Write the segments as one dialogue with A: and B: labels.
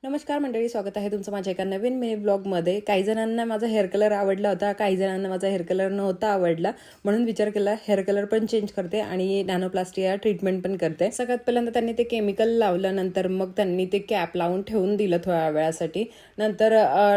A: नमस्कार मंडळी, स्वागत आहे तुमचं माझ्या एका नवीन मिनी ब्लॉगमध्ये. काही जणांना माझा हेअर कलर आवडला होता, काही जणांना माझा हेअर कलर नव्हता आवडला, म्हणून विचार केला हेअर कलर पण चेंज करते आणि नॅनोप्लास्टी या ट्रीटमेंट पण करते. सगळ्यात पहिल्यांदा त्यांनी ते केमिकल लावलं, नंतर मग त्यांनी ते कॅप लावून ठेवून दिलं थोड्या वेळासाठी. नंतर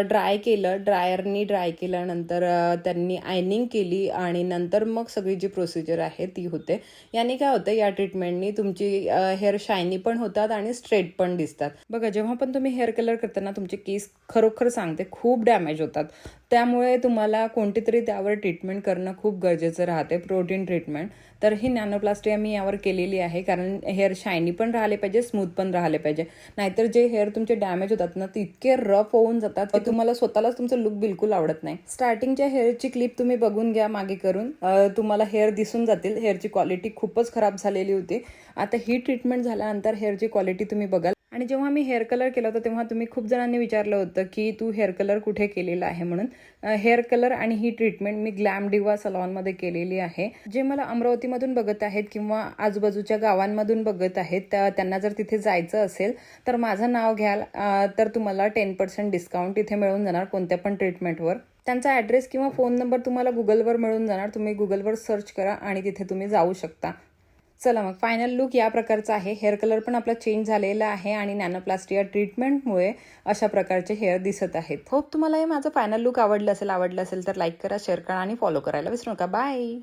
A: ड्राय केलं, ड्रायरनी ड्राय केलं, नंतर त्यांनी आयनिंग केली आणि नंतर मग सगळी जी प्रोसिजर आहे ती होते. याने काय होतं, या ट्रीटमेंटनी तुमची हेअर शायनी पण होतात आणि स्ट्रेट पण दिसतात. बघा, जेव्हा पण तुम्ही हेअर कलर करताना तुमचे केस खरोखर सांगते खूप डॅमेज होतात, त्यामुळे तुम्हाला कोणती तरी त्यावर ट्रीटमेंट करणं खूप गरजेचं राहते, प्रोटीन ट्रीटमेंट. तर ही नॅनोप्लास्टी मी यावर केलेली आहे, कारण हेअर शायनी पण राहिले पाहिजे, स्मूथ पण राहिले पाहिजे. नाहीतर जे हेअर तुमचे डॅमेज होतात ना, ते इतके रफ होऊन जातात की तुम्हाला स्वतःलाच तुमचं लुक बिलकुल आवडत नाही. स्टार्टिंगच्या हेअरची क्लिप तुम्ही बघून घ्या मागे करून, तुम्हाला हेअर दिसून जातील. हेअरची क्वालिटी खूपच खराब झालेली होती. आता ही ट्रीटमेंट झाल्यानंतर हेअरची क्वालिटी तुम्ही बघाल. आणि जेव्हा मी हेअर कलर केला होता तेव्हा तुम्ही खूप जणांनी विचारलं होतं की तू हेअर कलर कुठे केलेला आहे म्हणून. हेअर कलर आणि ही ट्रीटमेंट मी ग्लॅम डिवा सलॉनमध्ये केलेली आहे. जे मला अमरावतीमधून बघत आहेत किंवा आजूबाजूच्या गावांमधून बघत आहेत, त्यांना जर तिथे जायचं असेल तर माझं नाव घ्याल, तर तुम्हाला 10% डिस्काउंट इथे मिळून जाणार कोणत्या पण ट्रीटमेंटवर. त्यांचा ॲड्रेस किंवा फोन नंबर तुम्हाला गुगलवर मिळून जाणार. तुम्ही गुगलवर सर्च करा आणि तिथे तुम्ही जाऊ शकता. चला मग, फायनल लुक या प्रकारचा आहे. हेअर कलर पण आपला चेंज झालेला आहे आणि नॅनोप्लास्टी या ट्रीटमेंटमुळे अशा प्रकारचे हेअर दिसत आहेत. होप तुम्हाला हे माझं फायनल लुक आवडलं असेल तर लाईक करा, शेअर करा आणि फॉलो करायला विसरू नका. बाय.